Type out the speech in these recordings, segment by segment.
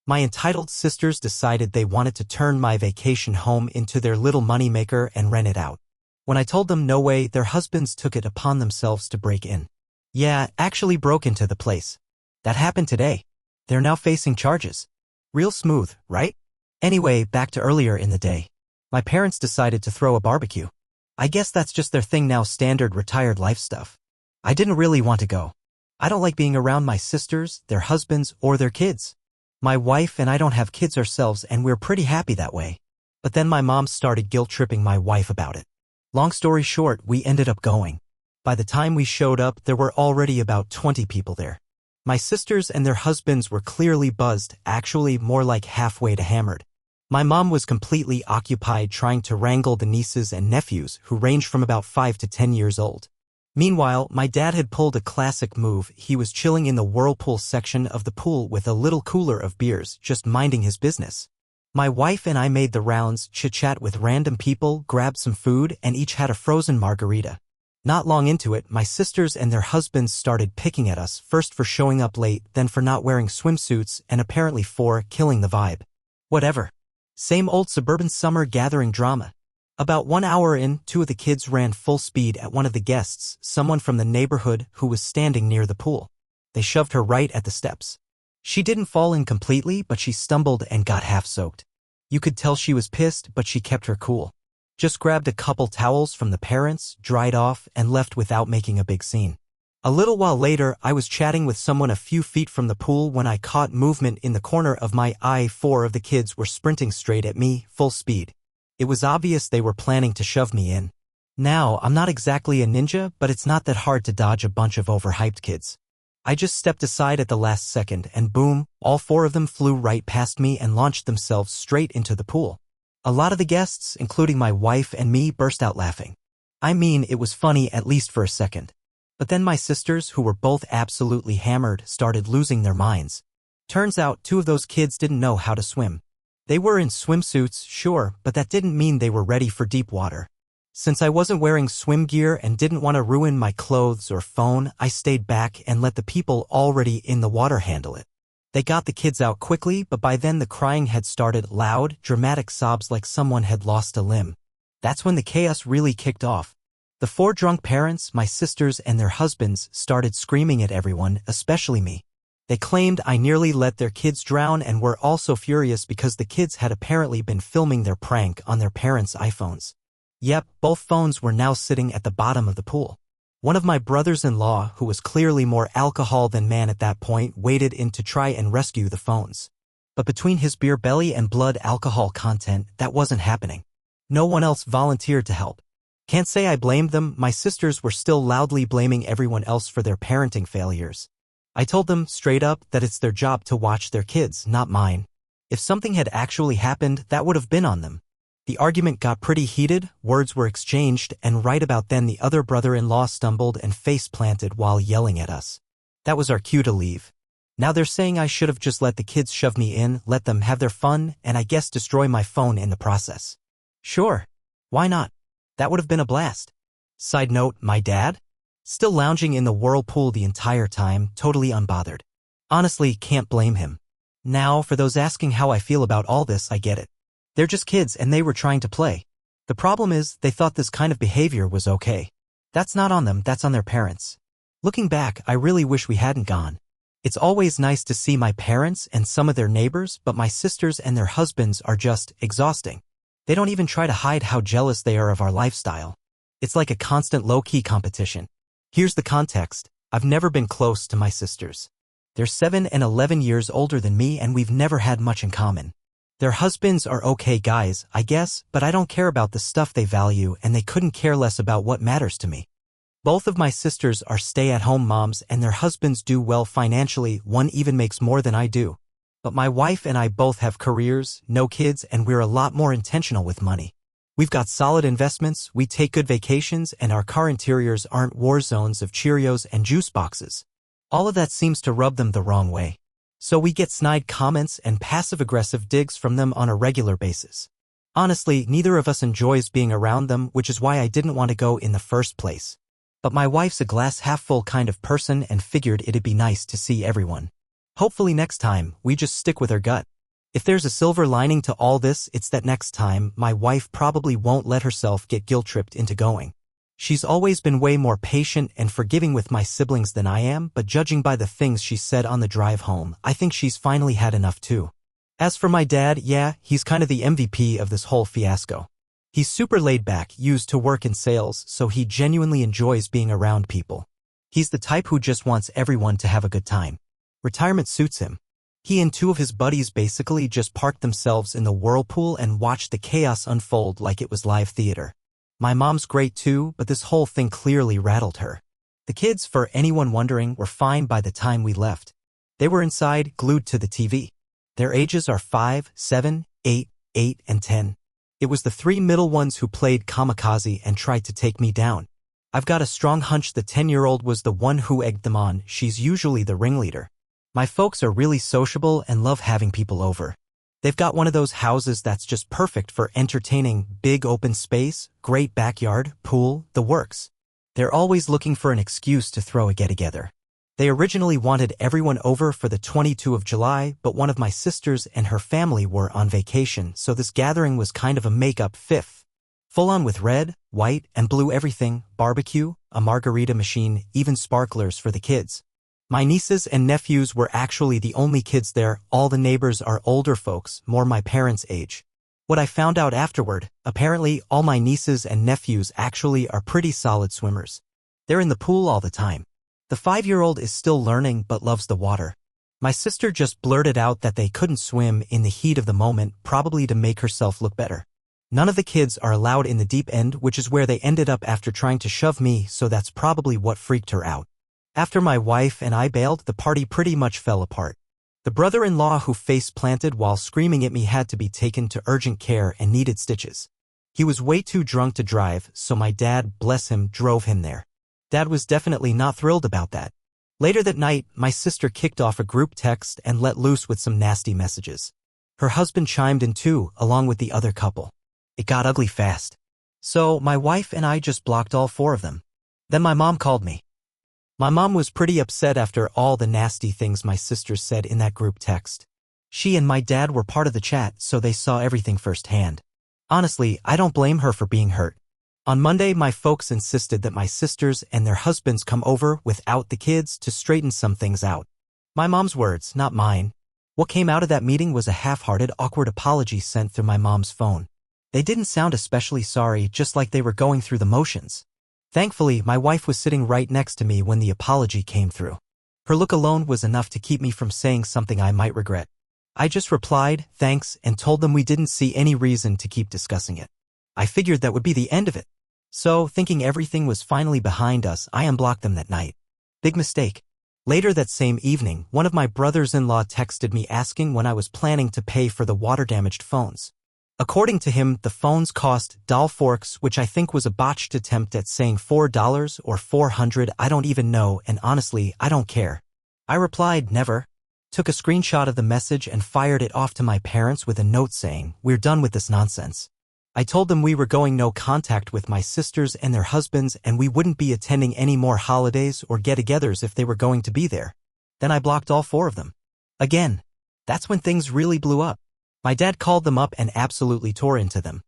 My entitled sisters decided they wanted to turn my vacation home into their little moneymaker and rent it out. When I told them no way, their husbands took it upon themselves to break in. Yeah, actually broke into the place. That happened today. They're now facing charges. Real smooth, right? Anyway, back to earlier in the day. My parents decided to throw a barbecue. I guess that's just their thing now, standard retired life stuff. I didn't really want to go. I don't like being around my sisters, their husbands, or their kids. My wife and I don't have kids ourselves and we're pretty happy that way. But then my mom started guilt-tripping my wife about it. Long story short, we ended up going. By the time we showed up, there were already about 20 people there. My sisters and their husbands were clearly buzzed, actually more like halfway to hammered. My mom was completely occupied trying to wrangle the nieces and nephews who ranged from about 5 to 10 years old. Meanwhile, my dad had pulled a classic move. He was chilling in the whirlpool section of the pool with a little cooler of beers, just minding his business. My wife and I made the rounds, chit-chat with random people, grabbed some food, and each had a frozen margarita. Not long into it, my sisters and their husbands started picking at us, first for showing up late, then for not wearing swimsuits, and apparently for killing the vibe. Whatever. Same old suburban summer gathering drama. About 1 hour in, 2 of the kids ran full speed at one of the guests, someone from the neighborhood who was standing near the pool. They shoved her right at the steps. She didn't fall in completely, but she stumbled and got half soaked. You could tell she was pissed, but she kept her cool. Just grabbed a couple towels from the parents, dried off, and left without making a big scene. A little while later, I was chatting with someone a few feet from the pool when I caught movement in the corner of my eye. 4 of the kids were sprinting straight at me, full speed. It was obvious they were planning to shove me in. Now, I'm not exactly a ninja, but it's not that hard to dodge a bunch of overhyped kids. I just stepped aside at the last second and boom, all 4 of them flew right past me and launched themselves straight into the pool. A lot of the guests, including my wife and me, burst out laughing. I mean, it was funny at least for a second. But then my sisters, who were both absolutely hammered, started losing their minds. Turns out 2 of those kids didn't know how to swim. They were in swimsuits, sure, but that didn't mean they were ready for deep water. Since I wasn't wearing swim gear and didn't want to ruin my clothes or phone, I stayed back and let the people already in the water handle it. They got the kids out quickly, but by then the crying had started, loud, dramatic sobs like someone had lost a limb. That's when the chaos really kicked off. The 4 drunk parents, my sisters and their husbands, started screaming at everyone, especially me. They claimed I nearly let their kids drown and were also furious because the kids had apparently been filming their prank on their parents' iPhones. Yep, both phones were now sitting at the bottom of the pool. One of my brothers-in-law, who was clearly more alcohol than man at that point, waded in to try and rescue the phones. But between his beer belly and blood alcohol content, that wasn't happening. No one else volunteered to help. Can't say I blamed them. My sisters were still loudly blaming everyone else for their parenting failures. I told them straight up that it's their job to watch their kids, not mine. If something had actually happened, that would have been on them. The argument got pretty heated, words were exchanged, and right about then the other brother-in-law stumbled and face-planted while yelling at us. That was our cue to leave. Now they're saying I should have just let the kids shove me in, let them have their fun, and I guess destroy my phone in the process. Sure. Why not? That would have been a blast. Side note, my dad? Still lounging in the whirlpool the entire time, totally unbothered. Honestly, can't blame him. Now, for those asking how I feel about all this, I get it. They're just kids and they were trying to play. The problem is, they thought this kind of behavior was okay. That's not on them, that's on their parents. Looking back, I really wish we hadn't gone. It's always nice to see my parents and some of their neighbors, but my sisters and their husbands are just exhausting. They don't even try to hide how jealous they are of our lifestyle. It's like a constant low-key competition. Here's the context. I've never been close to my sisters. They're 7 and 11 years older than me and we've never had much in common. Their husbands are okay guys, I guess, but I don't care about the stuff they value and they couldn't care less about what matters to me. Both of my sisters are stay-at-home moms and their husbands do well financially, one even makes more than I do. But my wife and I both have careers, no kids, and we're a lot more intentional with money. We've got solid investments, we take good vacations, and our car interiors aren't war zones of Cheerios and juice boxes. All of that seems to rub them the wrong way. So we get snide comments and passive-aggressive digs from them on a regular basis. Honestly, neither of us enjoys being around them, which is why I didn't want to go in the first place. But my wife's a glass-half-full kind of person and figured it'd be nice to see everyone. Hopefully next time, we just stick with our gut. If there's a silver lining to all this, it's that next time, my wife probably won't let herself get guilt-tripped into going. She's always been way more patient and forgiving with my siblings than I am, but judging by the things she said on the drive home, I think she's finally had enough too. As for my dad, yeah, he's kind of the MVP of this whole fiasco. He's super laid back, used to work in sales, so he genuinely enjoys being around people. He's the type who just wants everyone to have a good time. Retirement suits him. He and two of his buddies basically just parked themselves in the whirlpool and watched the chaos unfold like it was live theater. My mom's great too, but this whole thing clearly rattled her. The kids, for anyone wondering, were fine by the time we left. They were inside, glued to the TV. Their ages are 5, 7, 8, 8, and 10. It was the 3 middle ones who played kamikaze and tried to take me down. I've got a strong hunch the 10-year-old was the one who egged them on. She's usually the ringleader. My folks are really sociable and love having people over. They've got one of those houses that's just perfect for entertaining, big open space, great backyard, pool, the works. They're always looking for an excuse to throw a get-together. They originally wanted everyone over for the 22 of July, but one of my sisters and her family were on vacation, so this gathering was kind of a make-up fifth. Full on with red, white, and blue everything, barbecue, a margarita machine, even sparklers for the kids. My nieces and nephews were actually the only kids there. All the neighbors are older folks, more my parents' age. What I found out afterward, apparently all my nieces and nephews actually are pretty solid swimmers. They're in the pool all the time. The 5-year-old is still learning but loves the water. My sister just blurted out that they couldn't swim in the heat of the moment, probably to make herself look better. None of the kids are allowed in the deep end, which is where they ended up after trying to shove me, so that's probably what freaked her out. After my wife and I bailed, the party pretty much fell apart. The brother-in-law who face-planted while screaming at me had to be taken to urgent care and needed stitches. He was way too drunk to drive, so my dad, bless him, drove him there. Dad was definitely not thrilled about that. Later that night, my sister kicked off a group text and let loose with some nasty messages. Her husband chimed in too, along with the other couple. It got ugly fast. So my wife and I just blocked all 4 of them. Then my mom called me. My mom was pretty upset after all the nasty things my sisters said in that group text. She and my dad were part of the chat, so they saw everything firsthand. Honestly, I don't blame her for being hurt. On Monday, my folks insisted that my sisters and their husbands come over without the kids to straighten some things out. My mom's words, not mine. What came out of that meeting was a half-hearted, awkward apology sent through my mom's phone. They didn't sound especially sorry, just like they were going through the motions. Thankfully, my wife was sitting right next to me when the apology came through. Her look alone was enough to keep me from saying something I might regret. I just replied, thanks, and told them we didn't see any reason to keep discussing it. I figured that would be the end of it. So, thinking everything was finally behind us, I unblocked them that night. Big mistake. Later that same evening, one of my brothers-in-law texted me asking when I was planning to pay for the water-damaged phones. According to him, the phones cost $4, which I think was a botched attempt at saying $4 or $400, I don't even know, and honestly, I don't care. I replied, never. Took a screenshot of the message and fired it off to my parents with a note saying, we're done with this nonsense. I told them we were going no contact with my sisters and their husbands and we wouldn't be attending any more holidays or get-togethers if they were going to be there. Then I blocked all 4 of them. Again. That's when things really blew up. My dad called them up and absolutely tore into them.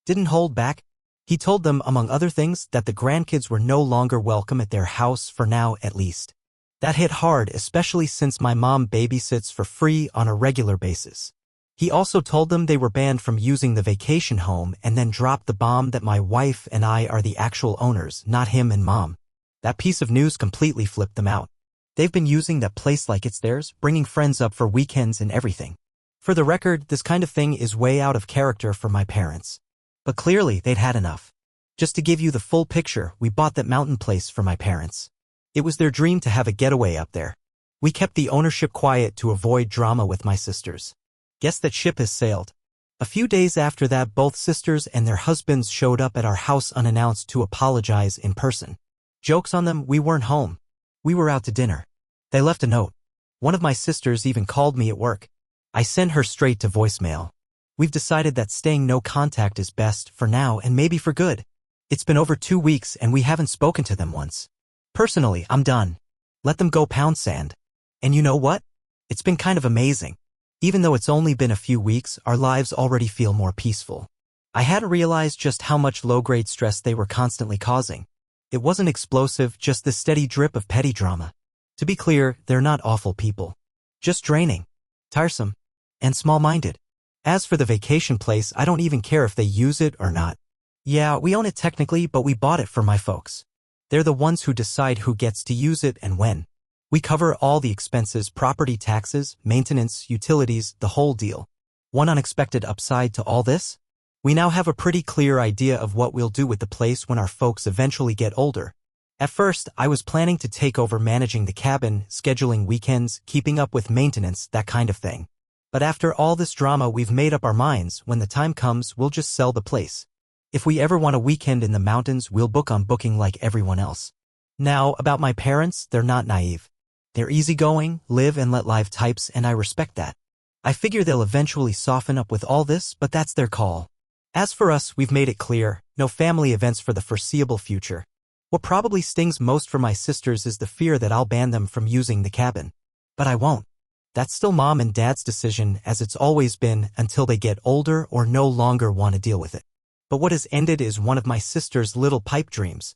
Didn't hold back. He told them, among other things, that the grandkids were no longer welcome at their house for now at least. That hit hard, especially since my mom babysits for free on a regular basis. He also told them they were banned from using the vacation home and then dropped the bomb that my wife and I are the actual owners, not him and mom. That piece of news completely flipped them out. They've been using that place like it's theirs, bringing friends up for weekends and everything. For the record, this kind of thing is way out of character for my parents. But clearly, they'd had enough. Just to give you the full picture, we bought that mountain place for my parents. It was their dream to have a getaway up there. We kept the ownership quiet to avoid drama with my sisters. Guess that ship has sailed. A few days after that, both sisters and their husbands showed up at our house unannounced to apologize in person. Joke's on them, we weren't home. We were out to dinner. They left a note. One of my sisters even called me at work. I sent her straight to voicemail. We've decided that staying no contact is best for now and maybe for good. It's been over 2 weeks and we haven't spoken to them once. Personally, I'm done. Let them go pound sand. And you know what? It's been kind of amazing. Even though it's only been a few weeks, our lives already feel more peaceful. I hadn't realized just how much low-grade stress they were constantly causing. It wasn't explosive, just the steady drip of petty drama. To be clear, they're not awful people. Just draining, tiresome, and small-minded. As for the vacation place, I don't even care if they use it or not. Yeah, we own it technically, but we bought it for my folks. They're the ones who decide who gets to use it and when. We cover all the expenses, property taxes, maintenance, utilities, the whole deal. One unexpected upside to all this? We now have a pretty clear idea of what we'll do with the place when our folks eventually get older. At first, I was planning to take over managing the cabin, scheduling weekends, keeping up with maintenance, that kind of thing. But after all this drama, we've made up our minds. When the time comes, we'll just sell the place. If we ever want a weekend in the mountains, we'll book on Booking like everyone else. Now, about my parents, they're not naive. They're easygoing, live and let live types, and I respect that. I figure they'll eventually soften up with all this, but that's their call. As for us, we've made it clear, no family events for the foreseeable future. What probably stings most for my sisters is the fear that I'll ban them from using the cabin. But I won't. That's still Mom and Dad's decision, as it's always been, until they get older or no longer want to deal with it. But what has ended is one of my sister's little pipe dreams.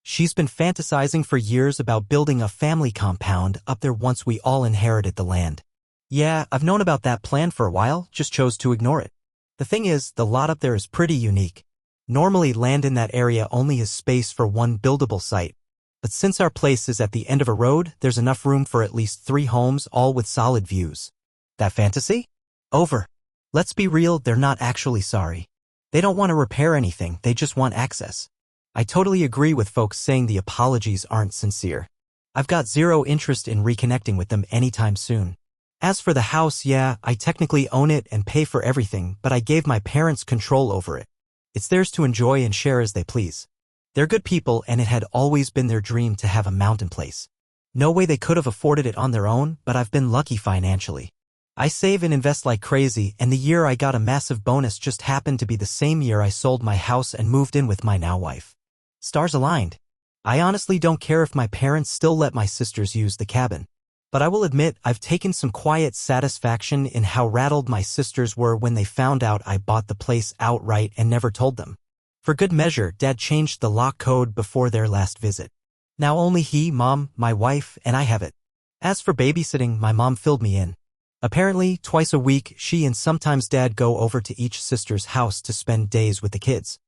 She's been fantasizing for years about building a family compound up there once we all inherited the land. Yeah, I've known about that plan for a while, just chose to ignore it. The thing is, the lot up there is pretty unique. Normally, land in that area only has space for one buildable site. But since our place is at the end of a road, there's enough room for at least 3 homes, all with solid views. That fantasy? Over. Let's be real, they're not actually sorry. They don't want to repair anything, they just want access. I totally agree with folks saying the apologies aren't sincere. I've got zero interest in reconnecting with them anytime soon. As for the house, yeah, I technically own it and pay for everything, but I gave my parents control over it. It's theirs to enjoy and share as they please. They're good people, and it had always been their dream to have a mountain place. No way they could have afforded it on their own, but I've been lucky financially. I save and invest like crazy, and the year I got a massive bonus just happened to be the same year I sold my house and moved in with my now wife. Stars aligned. I honestly don't care if my parents still let my sisters use the cabin. But I will admit, I've taken some quiet satisfaction in how rattled my sisters were when they found out I bought the place outright and never told them. For good measure, Dad changed the lock code before their last visit. Now only he, Mom, my wife, and I have it. As for babysitting, my mom filled me in. Apparently, twice a week, she and sometimes Dad go over to each sister's house to spend days with the kids.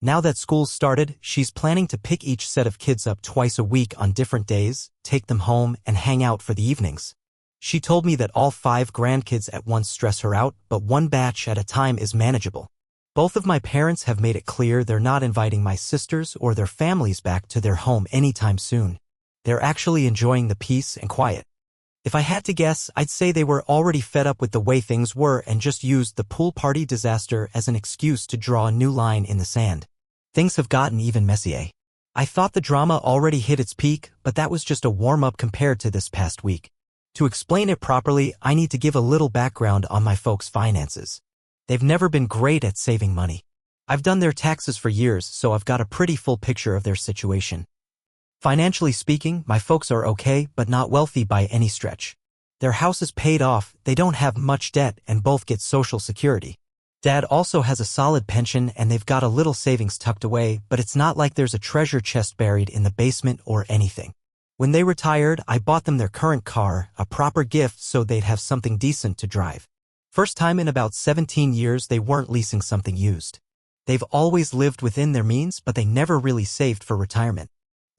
Now that school's started, she's planning to pick each set of kids up twice a week on different days, take them home, and hang out for the evenings. She told me that all 5 grandkids at once stress her out, but one batch at a time is manageable. Both of my parents have made it clear they're not inviting my sisters or their families back to their home anytime soon. They're actually enjoying the peace and quiet. If I had to guess, I'd say they were already fed up with the way things were and just used the pool party disaster as an excuse to draw a new line in the sand. Things have gotten even messier. I thought the drama already hit its peak, but that was just a warm-up compared to this past week. To explain it properly, I need to give a little background on my folks' finances. They've never been great at saving money. I've done their taxes for years, so I've got a pretty full picture of their situation. Financially speaking, my folks are okay, but not wealthy by any stretch. Their house is paid off, they don't have much debt, and both get Social Security. Dad also has a solid pension and they've got a little savings tucked away, but it's not like there's a treasure chest buried in the basement or anything. When they retired, I bought them their current car, a proper gift so they'd have something decent to drive. First time in about 17 years they weren't leasing something used. They've always lived within their means, but they never really saved for retirement.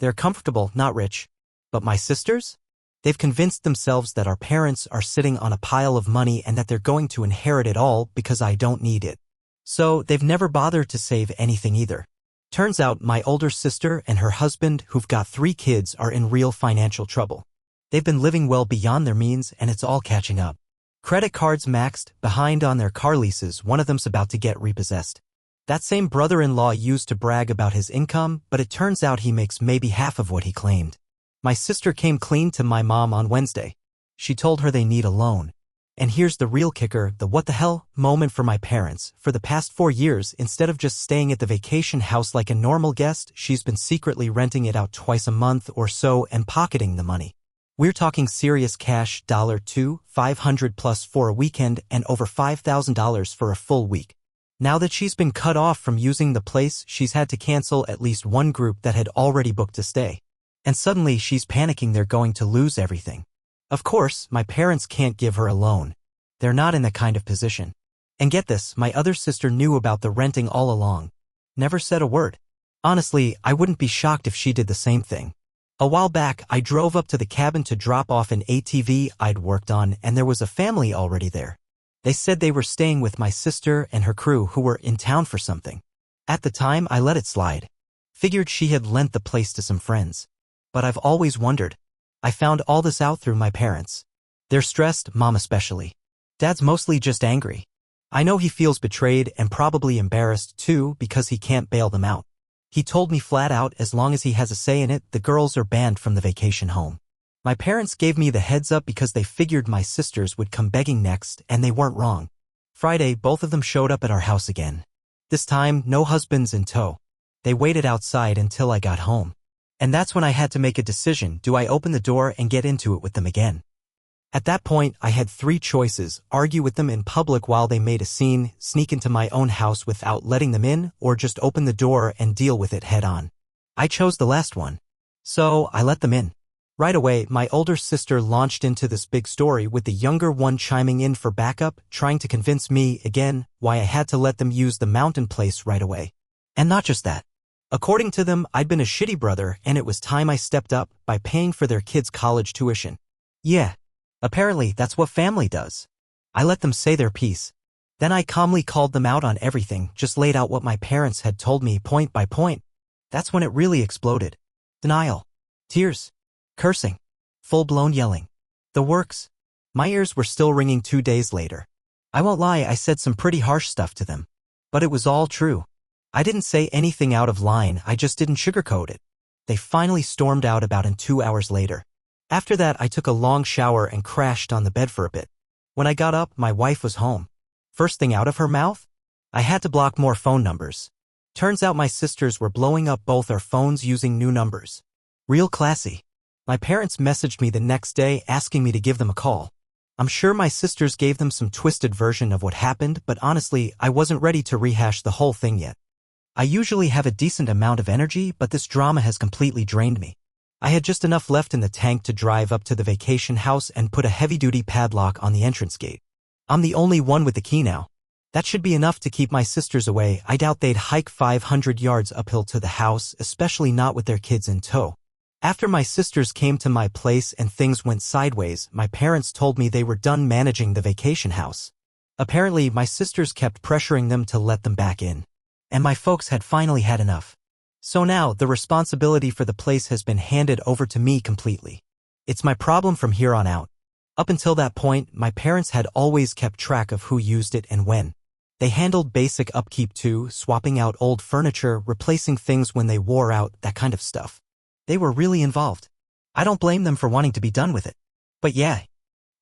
They're comfortable, not rich. But my sisters? They've convinced themselves that our parents are sitting on a pile of money and that they're going to inherit it all because I don't need it. So they've never bothered to save anything either. Turns out my older sister and her husband, who've got 3 kids, are in real financial trouble. They've been living well beyond their means and it's all catching up. Credit cards maxed, behind on their car leases, one of them's about to get repossessed. That same brother-in-law used to brag about his income, but it turns out he makes maybe half of what he claimed. My sister came clean to my mom on Wednesday. She told her they need a loan. And here's the real kicker, the what the hell moment for my parents. For the past 4 years, instead of just staying at the vacation house like a normal guest, she's been secretly renting it out twice a month or so and pocketing the money. We're talking serious cash, $2,500 plus for a weekend and over $5,000 for a full week. Now that she's been cut off from using the place, she's had to cancel at least one group that had already booked to stay. And suddenly she's panicking they're going to lose everything. Of course, my parents can't give her a loan. They're not in that kind of position. And get this, my other sister knew about the renting all along. Never said a word. Honestly, I wouldn't be shocked if she did the same thing. A while back, I drove up to the cabin to drop off an ATV I'd worked on, and there was a family already there. They said they were staying with my sister and her crew who were in town for something. At the time, I let it slide. Figured she had lent the place to some friends. But I've always wondered. I found all this out through my parents. They're stressed, Mom especially. Dad's mostly just angry. I know he feels betrayed and probably embarrassed too because he can't bail them out. He told me flat out as long as he has a say in it, the girls are banned from the vacation home. My parents gave me the heads up because they figured my sisters would come begging next, and they weren't wrong. Friday, both of them showed up at our house again. This time, no husbands in tow. They waited outside until I got home. And that's when I had to make a decision. Do I open the door and get into it with them again? At that point, I had three choices: argue with them in public while they made a scene, sneak into my own house without letting them in, or just open the door and deal with it head on. I chose the last one. So, I let them in. Right away, my older sister launched into this big story with the younger one chiming in for backup, trying to convince me, again, why I had to let them use the mountain place right away. And not just that. According to them, I'd been a shitty brother and it was time I stepped up by paying for their kids' college tuition. Yeah. Apparently, that's what family does. I let them say their piece. Then I calmly called them out on everything, just laid out what my parents had told me point by point. That's when it really exploded. Denial. Tears. Cursing. Full-blown yelling. The works. My ears were still ringing 2 days later. I won't lie, I said some pretty harsh stuff to them. But it was all true. I didn't say anything out of line, I just didn't sugarcoat it. They finally stormed out about 2 hours later. After that, I took a long shower and crashed on the bed for a bit. When I got up, my wife was home. First thing out of her mouth? I had to block more phone numbers. Turns out my sisters were blowing up both our phones using new numbers. Real classy. My parents messaged me the next day asking me to give them a call. I'm sure my sisters gave them some twisted version of what happened, but honestly, I wasn't ready to rehash the whole thing yet. I usually have a decent amount of energy, but this drama has completely drained me. I had just enough left in the tank to drive up to the vacation house and put a heavy-duty padlock on the entrance gate. I'm the only one with the key now. That should be enough to keep my sisters away. I doubt they'd hike 500 yards uphill to the house, especially not with their kids in tow. After my sisters came to my place and things went sideways, my parents told me they were done managing the vacation house. Apparently, my sisters kept pressuring them to let them back in. And my folks had finally had enough. So now, the responsibility for the place has been handed over to me completely. It's my problem from here on out. Up until that point, my parents had always kept track of who used it and when. They handled basic upkeep too, swapping out old furniture, replacing things when they wore out, that kind of stuff. They were really involved. I don't blame them for wanting to be done with it. But yeah,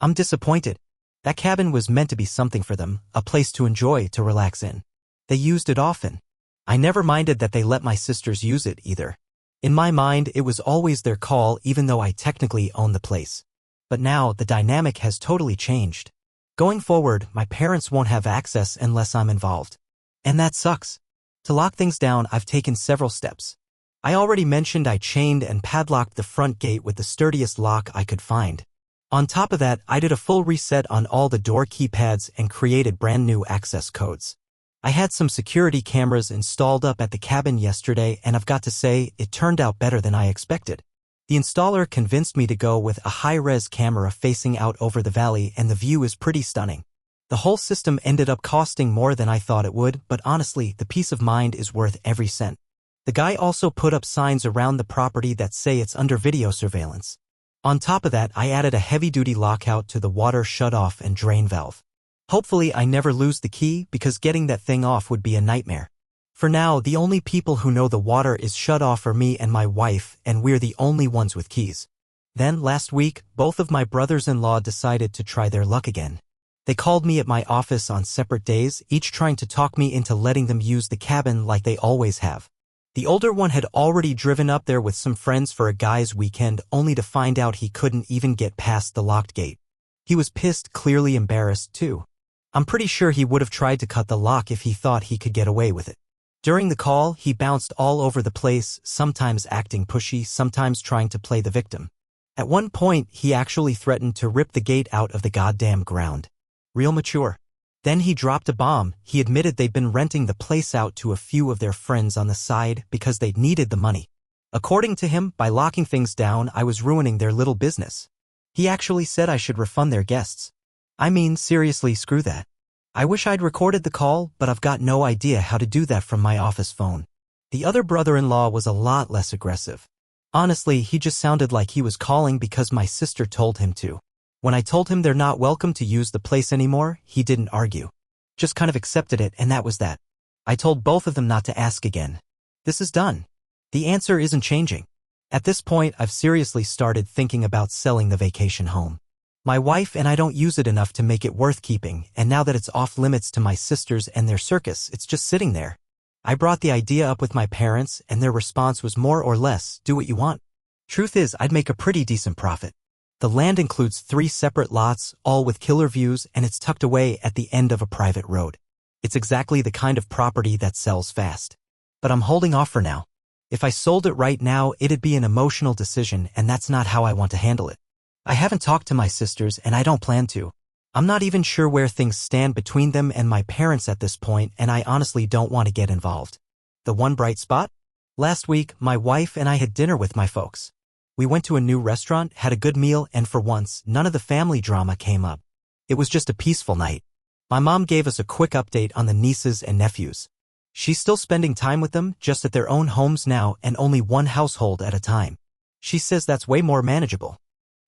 I'm disappointed. That cabin was meant to be something for them, a place to enjoy, to relax in. They used it often. I never minded that they let my sisters use it either. In my mind, it was always their call even though I technically own the place. But now, the dynamic has totally changed. Going forward, my parents won't have access unless I'm involved. And that sucks. To lock things down, I've taken several steps. I already mentioned I chained and padlocked the front gate with the sturdiest lock I could find. On top of that, I did a full reset on all the door keypads and created brand new access codes. I had some security cameras installed up at the cabin yesterday, and I've got to say, it turned out better than I expected. The installer convinced me to go with a high-res camera facing out over the valley, and the view is pretty stunning. The whole system ended up costing more than I thought it would, but honestly, the peace of mind is worth every cent. The guy also put up signs around the property that say it's under video surveillance. On top of that, I added a heavy-duty lockout to the water shut-off and drain valve. Hopefully I never lose the key because getting that thing off would be a nightmare. For now, the only people who know the water is shut off are me and my wife, and we're the only ones with keys. Then, last week, both of my brothers-in-law decided to try their luck again. They called me at my office on separate days, each trying to talk me into letting them use the cabin like they always have. The older one had already driven up there with some friends for a guy's weekend only to find out he couldn't even get past the locked gate. He was pissed, clearly embarrassed too. I'm pretty sure he would have tried to cut the lock if he thought he could get away with it. During the call, he bounced all over the place, sometimes acting pushy, sometimes trying to play the victim. At one point, he actually threatened to rip the gate out of the goddamn ground. Real mature. Then he dropped a bomb. He admitted they'd been renting the place out to a few of their friends on the side because they needed the money. According to him, by locking things down, I was ruining their little business. He actually said I should refund their guests. I mean, seriously, screw that. I wish I'd recorded the call, but I've got no idea how to do that from my office phone. The other brother-in-law was a lot less aggressive. Honestly, he just sounded like he was calling because my sister told him to. When I told him they're not welcome to use the place anymore, he didn't argue. Just kind of accepted it, and that was that. I told both of them not to ask again. This is done. The answer isn't changing. At this point, I've seriously started thinking about selling the vacation home. My wife and I don't use it enough to make it worth keeping, and now that it's off limits to my sisters and their circus, it's just sitting there. I brought the idea up with my parents, and their response was more or less, do what you want. Truth is, I'd make a pretty decent profit. The land includes 3 separate lots, all with killer views, and it's tucked away at the end of a private road. It's exactly the kind of property that sells fast. But I'm holding off for now. If I sold it right now, it'd be an emotional decision, and that's not how I want to handle it. I haven't talked to my sisters, and I don't plan to. I'm not even sure where things stand between them and my parents at this point, and I honestly don't want to get involved. The one bright spot? Last week, my wife and I had dinner with my folks. We went to a new restaurant, had a good meal, and for once, none of the family drama came up. It was just a peaceful night. My mom gave us a quick update on the nieces and nephews. She's still spending time with them, just at their own homes now and only one household at a time. She says that's way more manageable.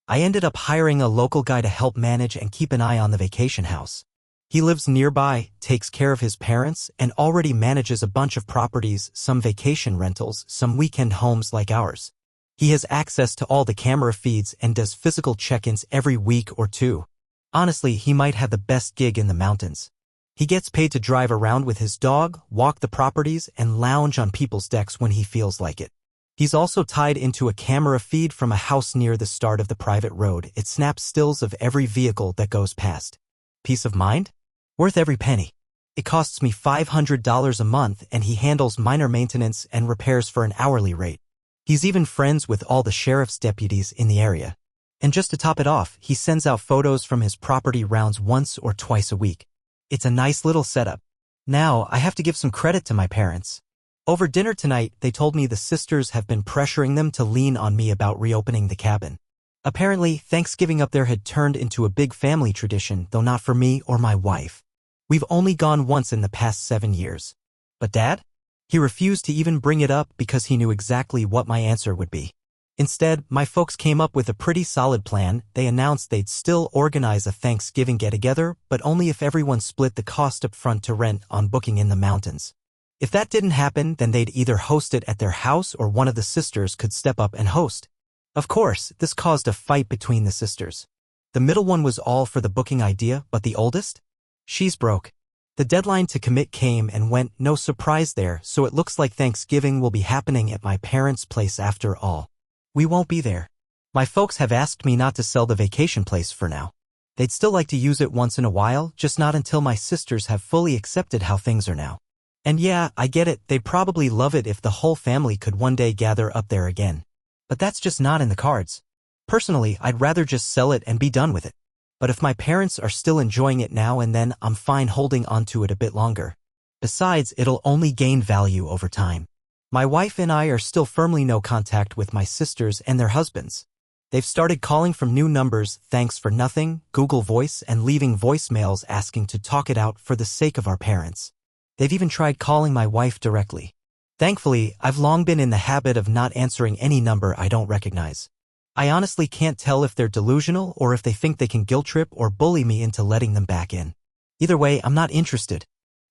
I ended up hiring a local guy to help manage and keep an eye on the vacation house. He lives nearby, takes care of his parents, and already manages a bunch of properties, some vacation rentals, some weekend homes like ours. He has access to all the camera feeds and does physical check-ins every week or 2. Honestly, he might have the best gig in the mountains. He gets paid to drive around with his dog, walk the properties, and lounge on people's decks when he feels like it. He's also tied into a camera feed from a house near the start of the private road. It snaps stills of every vehicle that goes past. Peace of mind? Worth every penny. It costs me $500 a month, and he handles minor maintenance and repairs for an hourly rate. He's even friends with all the sheriff's deputies in the area. And just to top it off, he sends out photos from his property rounds once or twice a week. It's a nice little setup. Now, I have to give some credit to my parents. Over dinner tonight, they told me the sisters have been pressuring them to lean on me about reopening the cabin. Apparently, Thanksgiving up there had turned into a big family tradition, though not for me or my wife. We've only gone once in the past 7 years. But Dad? He refused to even bring it up because he knew exactly what my answer would be. Instead, my folks came up with a pretty solid plan. They announced they'd still organize a Thanksgiving get-together, but only if everyone split the cost up front to rent on booking in the mountains. If that didn't happen, then they'd either host it at their house or one of the sisters could step up and host. Of course, this caused a fight between the sisters. The middle one was all for the booking idea, but the oldest? She's broke. The deadline to commit came and went, no surprise there, so it looks like Thanksgiving will be happening at my parents' place after all. We won't be there. My folks have asked me not to sell the vacation place for now. They'd still like to use it once in a while, just not until my sisters have fully accepted how things are now. And yeah, I get it, they'd probably love it if the whole family could one day gather up there again. But that's just not in the cards. Personally, I'd rather just sell it and be done with it. But if my parents are still enjoying it now and then, I'm fine holding onto it a bit longer. Besides, it'll only gain value over time. My wife and I are still firmly no contact with my sisters and their husbands. They've started calling from new numbers, thanks for nothing, Google Voice, and leaving voicemails asking to talk it out for the sake of our parents. They've even tried calling my wife directly. Thankfully, I've long been in the habit of not answering any number I don't recognize. I honestly can't tell if they're delusional or if they think they can guilt trip or bully me into letting them back in. Either way, I'm not interested.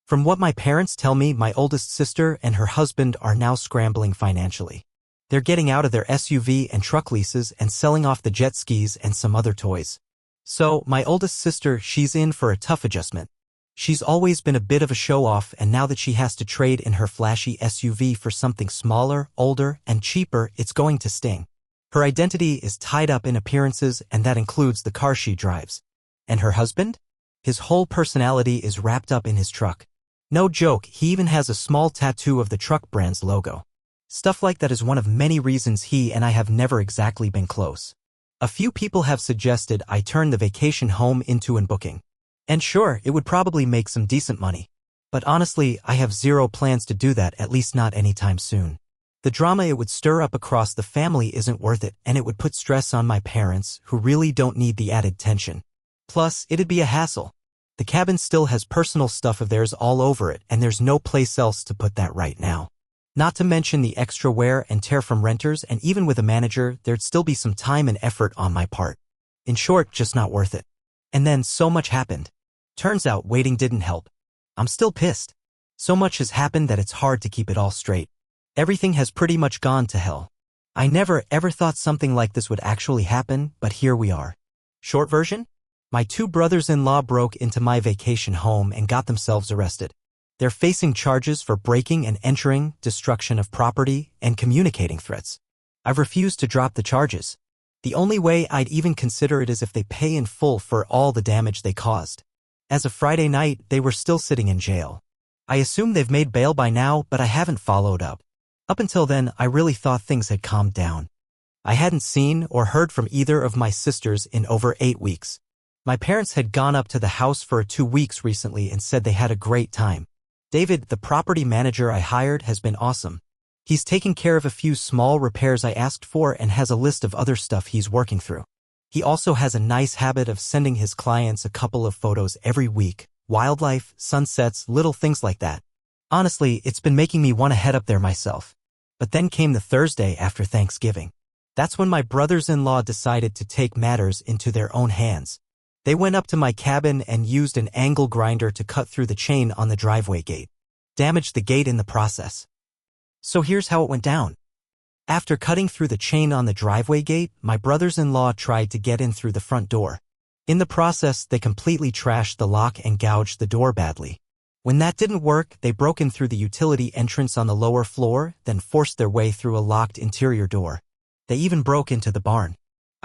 From what my parents tell me, my oldest sister and her husband are now scrambling financially. They're getting out of their SUV and truck leases and selling off the jet skis and some other toys. So, my oldest sister, she's in for a tough adjustment. She's always been a bit of a show-off, and now that she has to trade in her flashy SUV for something smaller, older, and cheaper, it's going to sting. Her identity is tied up in appearances, and that includes the car she drives. And her husband? His whole personality is wrapped up in his truck. No joke, he even has a small tattoo of the truck brand's logo. Stuff like that is one of many reasons he and I have never exactly been close. A few people have suggested I turn the vacation home into an booking. And sure, it would probably make some decent money. But honestly, I have zero plans to do that, at least not anytime soon. The drama it would stir up across the family isn't worth it, and it would put stress on my parents, who really don't need the added tension. Plus, it'd be a hassle. The cabin still has personal stuff of theirs all over it, and there's no place else to put that right now. Not to mention the extra wear and tear from renters, and even with a manager, there'd still be some time and effort on my part. In short, just not worth it. And then so much happened. Turns out waiting didn't help. I'm still pissed. So much has happened that it's hard to keep it all straight. Everything has pretty much gone to hell. I never ever thought something like this would actually happen, but here we are. Short version? My two brothers-in-law broke into my vacation home and got themselves arrested. They're facing charges for breaking and entering, destruction of property, and communicating threats. I've refused to drop the charges. The only way I'd even consider it is if they pay in full for all the damage they caused. As of Friday night, they were still sitting in jail. I assume they've made bail by now, but I haven't followed up. Up until then, I really thought things had calmed down. I hadn't seen or heard from either of my sisters in over 8 weeks. My parents had gone up to the house for 2 weeks recently and said they had a great time. David, the property manager I hired, has been awesome. He's taken care of a few small repairs I asked for and has a list of other stuff he's working through. He also has a nice habit of sending his clients a couple of photos every week, wildlife, sunsets, little things like that. Honestly, it's been making me want to head up there myself. But then came the Thursday after Thanksgiving. That's when my brothers-in-law decided to take matters into their own hands. They went up to my cabin and used an angle grinder to cut through the chain on the driveway gate. Damaged the gate in the process. So here's how it went down. After cutting through the chain on the driveway gate, my brothers-in-law tried to get in through the front door. In the process, they completely trashed the lock and gouged the door badly. When that didn't work, they broke in through the utility entrance on the lower floor, then forced their way through a locked interior door. They even broke into the barn.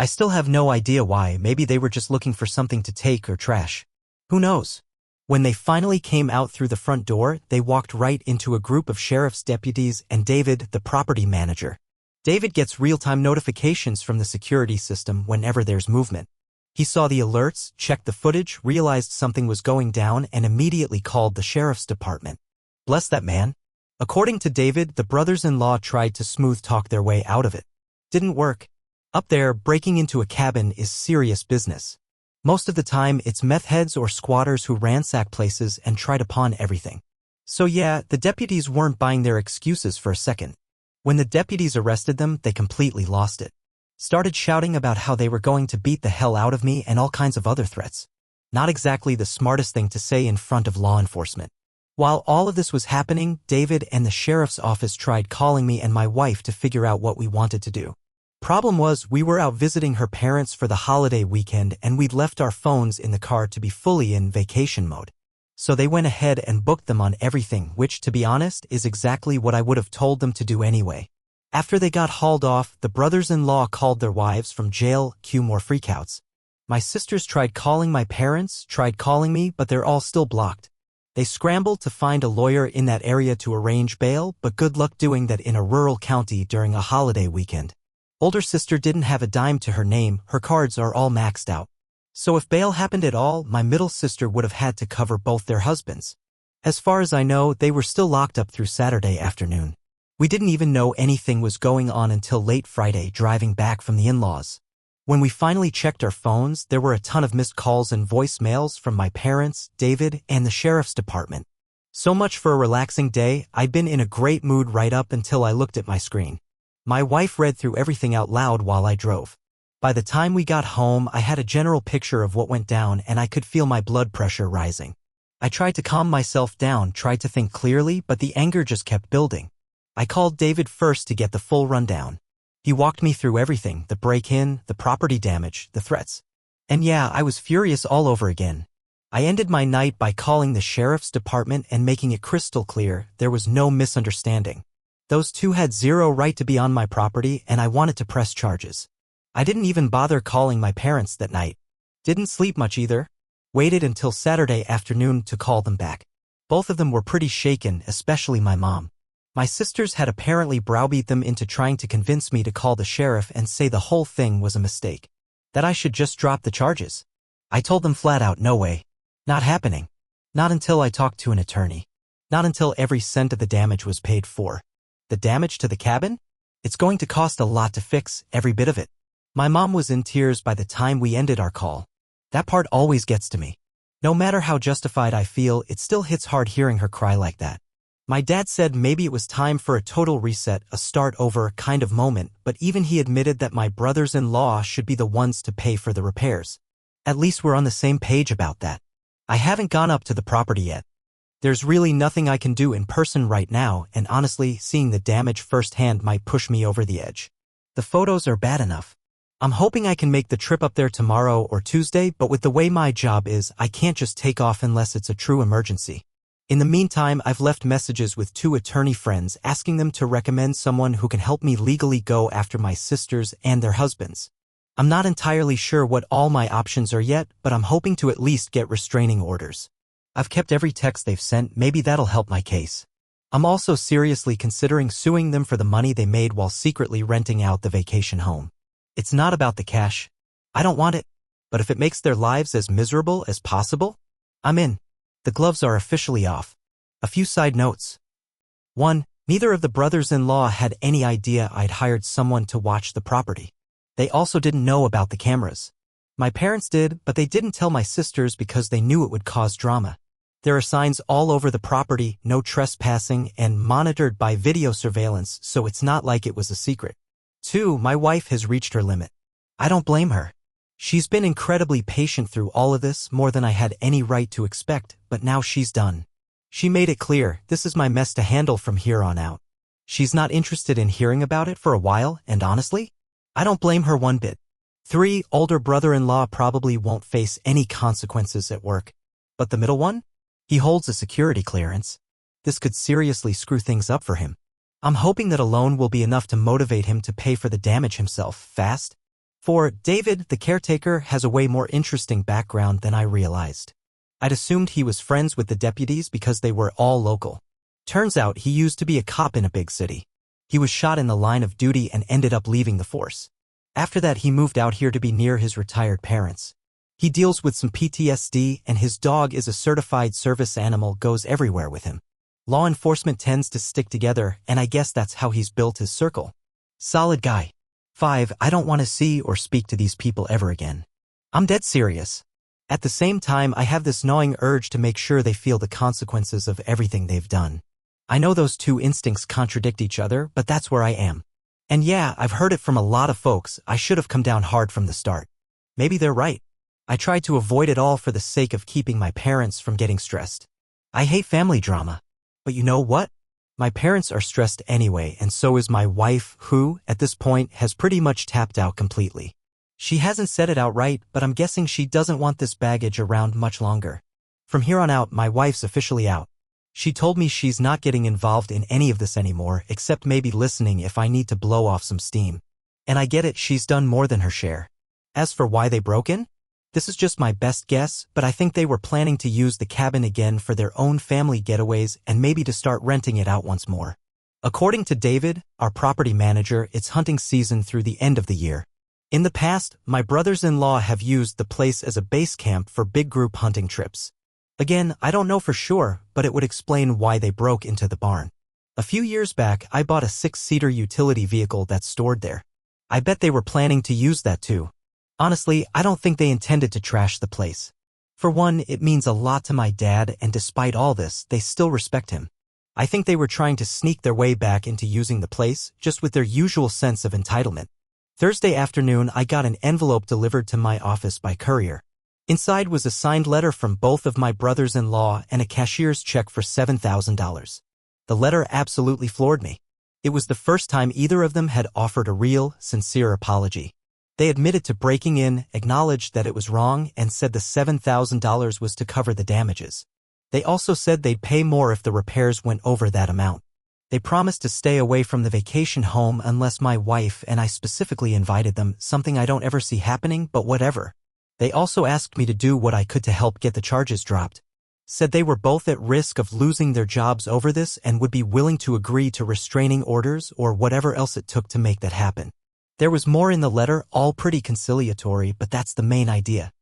I still have no idea why. Maybe they were just looking for something to take or trash. Who knows? When they finally came out through the front door, they walked right into a group of sheriff's deputies and David, the property manager. David gets real-time notifications from the security system whenever there's movement. He saw the alerts, checked the footage, realized something was going down, and immediately called the sheriff's department. Bless that man. According to David, the brothers-in-law tried to smooth-talk their way out of it. Didn't work. Up there, breaking into a cabin is serious business. Most of the time, it's meth heads or squatters who ransack places and try to pawn everything. So yeah, the deputies weren't buying their excuses for a second. When the deputies arrested them, they completely lost it. Started shouting about how they were going to beat the hell out of me and all kinds of other threats. Not exactly the smartest thing to say in front of law enforcement. While all of this was happening, David and the sheriff's office tried calling me and my wife to figure out what we wanted to do. Problem was, we were out visiting her parents for the holiday weekend and we'd left our phones in the car to be fully in vacation mode. So they went ahead and booked them on everything, which, to be honest, is exactly what I would have told them to do anyway. After they got hauled off, the brothers-in-law called their wives from jail. Cue more freakouts. My sisters tried calling my parents, tried calling me, but they're all still blocked. They scrambled to find a lawyer in that area to arrange bail, but good luck doing that in a rural county during a holiday weekend. Older sister didn't have a dime to her name, her cards are all maxed out. So if bail happened at all, my middle sister would have had to cover both their husbands. As far as I know, they were still locked up through Saturday afternoon. We didn't even know anything was going on until late Friday driving back from the in-laws. When we finally checked our phones, there were a ton of missed calls and voicemails from my parents, David, and the sheriff's department. So much for a relaxing day. I'd been in a great mood right up until I looked at my screen. My wife read through everything out loud while I drove. By the time we got home, I had a general picture of what went down and I could feel my blood pressure rising. I tried to calm myself down, tried to think clearly, but the anger just kept building. I called David first to get the full rundown. He walked me through everything, the break-in, the property damage, the threats. And yeah, I was furious all over again. I ended my night by calling the sheriff's department and making it crystal clear there was no misunderstanding. Those two had zero right to be on my property and I wanted to press charges. I didn't even bother calling my parents that night. Didn't sleep much either. Waited until Saturday afternoon to call them back. Both of them were pretty shaken, especially my mom. My sisters had apparently browbeat them into trying to convince me to call the sheriff and say the whole thing was a mistake. That I should just drop the charges. I told them flat out no way. Not happening. Not until I talked to an attorney. Not until every cent of the damage was paid for. The damage to the cabin? It's going to cost a lot to fix, every bit of it. My mom was in tears by the time we ended our call. That part always gets to me. No matter how justified I feel, it still hits hard hearing her cry like that. My dad said maybe it was time for a total reset, a start over kind of moment, but even he admitted that my brothers-in-law should be the ones to pay for the repairs. At least we're on the same page about that. I haven't gone up to the property yet. There's really nothing I can do in person right now, and honestly, seeing the damage firsthand might push me over the edge. The photos are bad enough. I'm hoping I can make the trip up there tomorrow or Tuesday, but with the way my job is, I can't just take off unless it's a true emergency. In the meantime, I've left messages with 2 attorney friends asking them to recommend someone who can help me legally go after my sisters and their husbands. I'm not entirely sure what all my options are yet, but I'm hoping to at least get restraining orders. I've kept every text they've sent, maybe that'll help my case. I'm also seriously considering suing them for the money they made while secretly renting out the vacation home. It's not about the cash. I don't want it. But if it makes their lives as miserable as possible, I'm in. The gloves are officially off. A few side notes. 1. Neither of the brothers-in-law had any idea I'd hired someone to watch the property. They also didn't know about the cameras. My parents did, but they didn't tell my sisters because they knew it would cause drama. There are signs all over the property, no trespassing, and monitored by video surveillance, so it's not like it was a secret. 2. My wife has reached her limit. I don't blame her. She's been incredibly patient through all of this, more than I had any right to expect, but now she's done. She made it clear, this is my mess to handle from here on out. She's not interested in hearing about it for a while, and honestly, I don't blame her one bit. 3. Older brother-in-law probably won't face any consequences at work. But the middle one? He holds a security clearance. This could seriously screw things up for him. I'm hoping that a loan will be enough to motivate him to pay for the damage himself fast. 4. David, the caretaker, has a way more interesting background than I realized. I'd assumed he was friends with the deputies because they were all local. Turns out he used to be a cop in a big city. He was shot in the line of duty and ended up leaving the force. After that, he moved out here to be near his retired parents. He deals with some PTSD, and his dog is a certified service animal, goes everywhere with him. Law enforcement tends to stick together, and I guess that's how he's built his circle. Solid guy. 5. I don't want to see or speak to these people ever again. I'm dead serious. At the same time, I have this gnawing urge to make sure they feel the consequences of everything they've done. I know those two instincts contradict each other, but that's where I am. And yeah, I've heard it from a lot of folks. I should have come down hard from the start. Maybe they're right. I tried to avoid it all for the sake of keeping my parents from getting stressed. I hate family drama. But you know what? My parents are stressed anyway, and so is my wife, who, at this point, has pretty much tapped out completely. She hasn't said it outright, but I'm guessing she doesn't want this baggage around much longer. From here on out, my wife's officially out. She told me she's not getting involved in any of this anymore, except maybe listening if I need to blow off some steam. And I get it, she's done more than her share. As for why they broke in? This is just my best guess, but I think they were planning to use the cabin again for their own family getaways and maybe to start renting it out once more. According to David, our property manager, it's hunting season through the end of the year. In the past, my brothers-in-law have used the place as a base camp for big group hunting trips. Again, I don't know for sure, but it would explain why they broke into the barn. A few years back, I bought a 6-seater utility vehicle that's stored there. I bet they were planning to use that too. Honestly, I don't think they intended to trash the place. For one, it means a lot to my dad, and despite all this, they still respect him. I think they were trying to sneak their way back into using the place, just with their usual sense of entitlement. Thursday afternoon, I got an envelope delivered to my office by courier. Inside was a signed letter from both of my brothers-in-law and a cashier's check for $7,000. The letter absolutely floored me. It was the first time either of them had offered a real, sincere apology. They admitted to breaking in, acknowledged that it was wrong, and said the $7,000 was to cover the damages. They also said they'd pay more if the repairs went over that amount. They promised to stay away from the vacation home unless my wife and I specifically invited them, something I don't ever see happening, but whatever. They also asked me to do what I could to help get the charges dropped. Said they were both at risk of losing their jobs over this and would be willing to agree to restraining orders or whatever else it took to make that happen. There was more in the letter, all pretty conciliatory, but that's the main idea.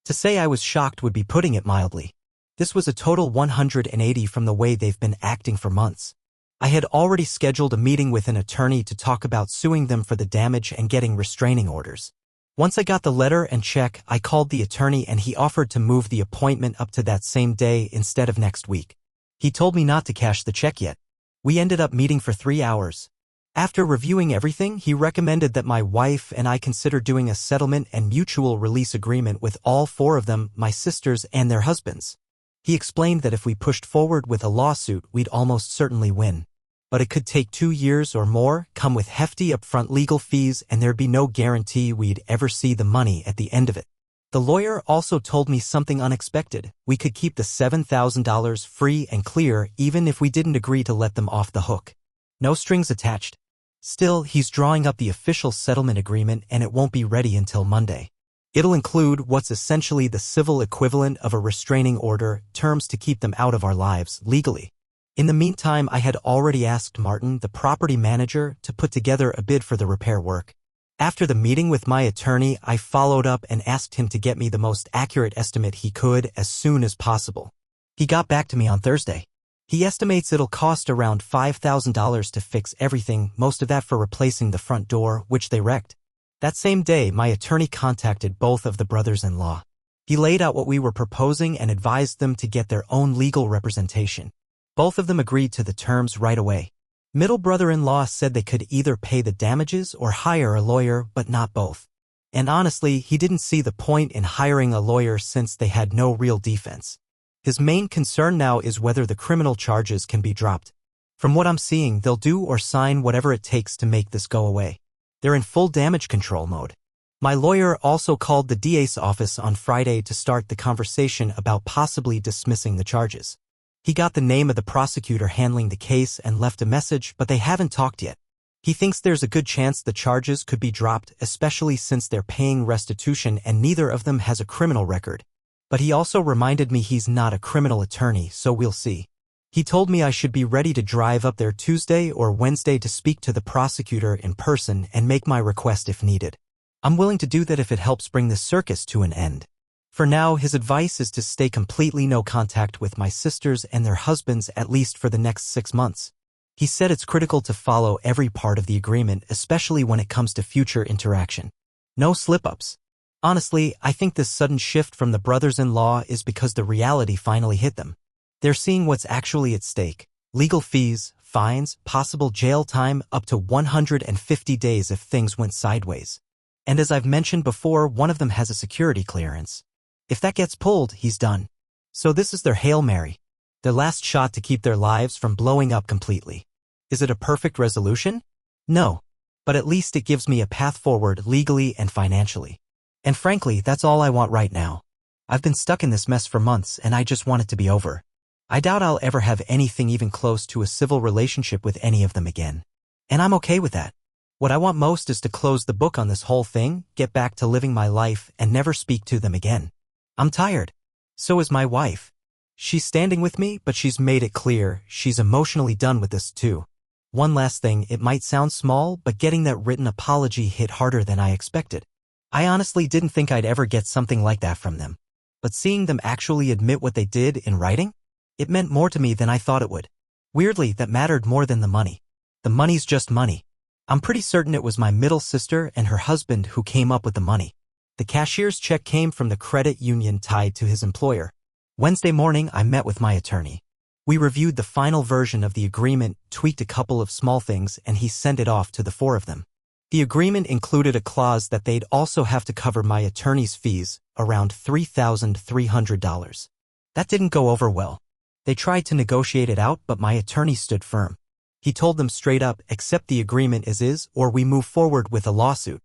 To say I was shocked would be putting it mildly. This was a total 180 from the way they've been acting for months. I had already scheduled a meeting with an attorney to talk about suing them for the damage and getting restraining orders. Once I got the letter and check, I called the attorney and he offered to move the appointment up to that same day instead of next week. He told me not to cash the check yet. We ended up meeting for 3 hours. After reviewing everything, he recommended that my wife and I consider doing a settlement and mutual release agreement with all 4 of them, my sisters and their husbands. He explained that if we pushed forward with a lawsuit, we'd almost certainly win. But it could take 2 years or more, come with hefty upfront legal fees, and there'd be no guarantee we'd ever see the money at the end of it. The lawyer also told me something unexpected. We could keep the $7,000 free and clear even if we didn't agree to let them off the hook. No strings attached. Still, he's drawing up the official settlement agreement and it won't be ready until Monday. It'll include what's essentially the civil equivalent of a restraining order, terms to keep them out of our lives legally. In the meantime, I had already asked Martin, the property manager, to put together a bid for the repair work. After the meeting with my attorney, I followed up and asked him to get me the most accurate estimate he could as soon as possible. He got back to me on Thursday. He estimates it'll cost around $5,000 to fix everything, most of that for replacing the front door, which they wrecked. That same day, my attorney contacted both of the brothers-in-law. He laid out what we were proposing and advised them to get their own legal representation. Both of them agreed to the terms right away. Middle brother-in-law said they could either pay the damages or hire a lawyer, but not both. And honestly, he didn't see the point in hiring a lawyer since they had no real defense. His main concern now is whether the criminal charges can be dropped. From what I'm seeing, they'll do or sign whatever it takes to make this go away. They're in full damage control mode. My lawyer also called the DA's office on Friday to start the conversation about possibly dismissing the charges. He got the name of the prosecutor handling the case and left a message, but they haven't talked yet. He thinks there's a good chance the charges could be dropped, especially since they're paying restitution and neither of them has a criminal record. But he also reminded me he's not a criminal attorney, so we'll see. He told me I should be ready to drive up there Tuesday or Wednesday to speak to the prosecutor in person and make my request if needed. I'm willing to do that if it helps bring this circus to an end. For now, his advice is to stay completely no contact with my sisters and their husbands at least for the next 6 months. He said it's critical to follow every part of the agreement, especially when it comes to future interaction. No slip-ups. Honestly, I think this sudden shift from the brothers-in-law is because the reality finally hit them. They're seeing what's actually at stake. Legal fees, fines, possible jail time, up to 150 days if things went sideways. And as I've mentioned before, one of them has a security clearance. If that gets pulled, he's done. So this is their Hail Mary. Their last shot to keep their lives from blowing up completely. Is it a perfect resolution? No. But at least it gives me a path forward legally and financially. And frankly, that's all I want right now. I've been stuck in this mess for months and I just want it to be over. I doubt I'll ever have anything even close to a civil relationship with any of them again. And I'm okay with that. What I want most is to close the book on this whole thing, get back to living my life, and never speak to them again. I'm tired. So is my wife. She's standing with me, but she's made it clear she's emotionally done with this too. One last thing, it might sound small, but getting that written apology hit harder than I expected. I honestly didn't think I'd ever get something like that from them. But seeing them actually admit what they did in writing, it meant more to me than I thought it would. Weirdly, that mattered more than the money. The money's just money. I'm pretty certain it was my middle sister and her husband who came up with the money. The cashier's check came from the credit union tied to his employer. Wednesday morning, I met with my attorney. We reviewed the final version of the agreement, tweaked a couple of small things, and he sent it off to the 4 of them. The agreement included a clause that they'd also have to cover my attorney's fees, around $3,300. That didn't go over well. They tried to negotiate it out, but my attorney stood firm. He told them straight up, accept the agreement as is, or we move forward with a lawsuit.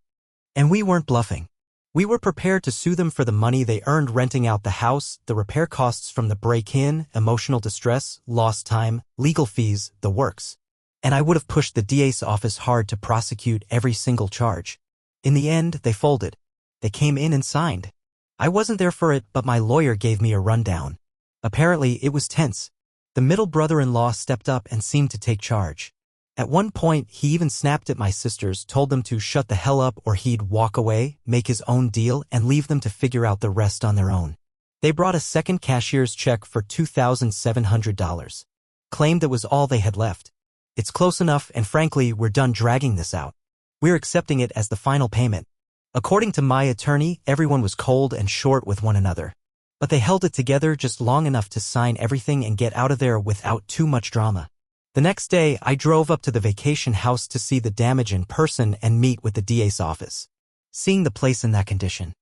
And we weren't bluffing. We were prepared to sue them for the money they earned renting out the house, the repair costs from the break-in, emotional distress, lost time, legal fees, the works. And I would have pushed the DA's office hard to prosecute every single charge. In the end, they folded. They came in and signed. I wasn't there for it, but my lawyer gave me a rundown. Apparently, it was tense. The middle brother-in-law stepped up and seemed to take charge. At one point, he even snapped at my sisters, told them to shut the hell up or he'd walk away, make his own deal, and leave them to figure out the rest on their own. They brought a second cashier's check for $2,700. Claimed it was all they had left. It's close enough, and frankly, we're done dragging this out. We're accepting it as the final payment. According to my attorney, everyone was cold and short with one another. But they held it together just long enough to sign everything and get out of there without too much drama. The next day, I drove up to the vacation house to see the damage in person and meet with the DA's office. Seeing the place in that condition,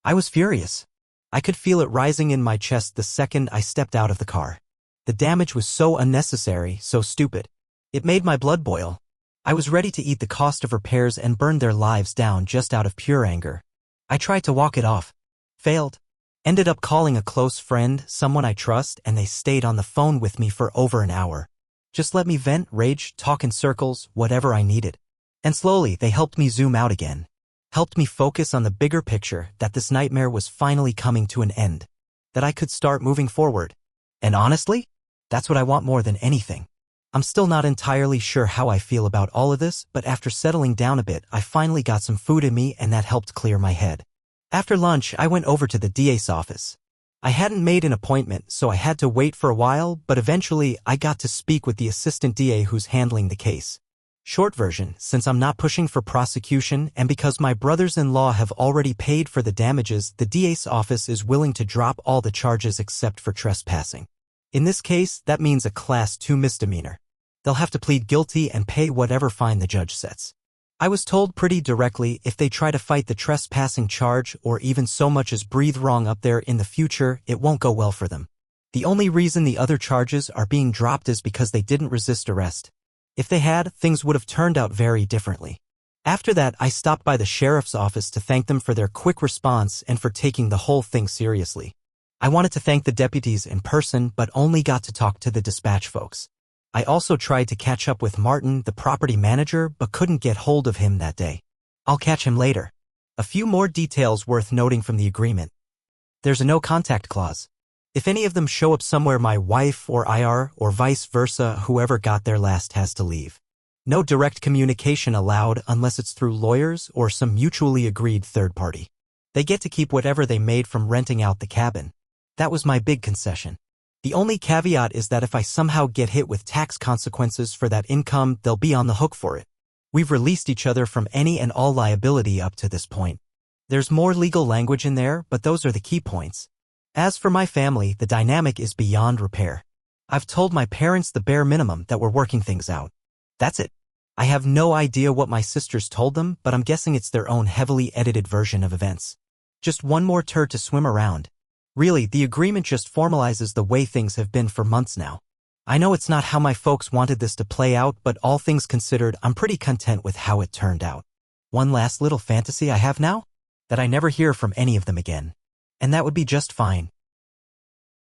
I was furious. I could feel it rising in my chest the second I stepped out of the car. The damage was so unnecessary, so stupid. It made my blood boil. I was ready to eat the cost of repairs and burn their lives down just out of pure anger. I tried to walk it off. Failed. Ended up calling a close friend, someone I trust, and they stayed on the phone with me for over an hour. Just let me vent, rage, talk in circles, whatever I needed. And slowly, they helped me zoom out again. Helped me focus on the bigger picture, that this nightmare was finally coming to an end. That I could start moving forward. And honestly, that's what I want more than anything. I'm still not entirely sure how I feel about all of this, but after settling down a bit, I finally got some food in me and that helped clear my head. After lunch, I went over to the DA's office. I hadn't made an appointment, so I had to wait for a while, but eventually I got to speak with the assistant DA who's handling the case. Short version, since I'm not pushing for prosecution and because my brothers-in-law have already paid for the damages, the DA's office is willing to drop all the charges except for trespassing. In this case, that means a Class 2 misdemeanor. They'll have to plead guilty and pay whatever fine the judge sets. I was told pretty directly if they try to fight the trespassing charge or even so much as breathe wrong up there in the future, it won't go well for them. The only reason the other charges are being dropped is because they didn't resist arrest. If they had, things would have turned out very differently. After that, I stopped by the sheriff's office to thank them for their quick response and for taking the whole thing seriously. I wanted to thank the deputies in person, but only got to talk to the dispatch folks. I also tried to catch up with Martin, the property manager, but couldn't get hold of him that day. I'll catch him later. A few more details worth noting from the agreement. There's a no-contact clause. If any of them show up somewhere, my wife or IR or vice versa, whoever got there last has to leave. No direct communication allowed unless it's through lawyers or some mutually agreed third party. They get to keep whatever they made from renting out the cabin. That was my big concession. The only caveat is that if I somehow get hit with tax consequences for that income, they'll be on the hook for it. We've released each other from any and all liability up to this point. There's more legal language in there, but those are the key points. As for my family, the dynamic is beyond repair. I've told my parents the bare minimum that we're working things out. That's it. I have no idea what my sisters told them, but I'm guessing it's their own heavily edited version of events. Just one more turd to swim around. Really, the agreement just formalizes the way things have been for months now. I know it's not how my folks wanted this to play out, but all things considered, I'm pretty content with how it turned out. One last little fantasy I have now? That I never hear from any of them again. And that would be just fine.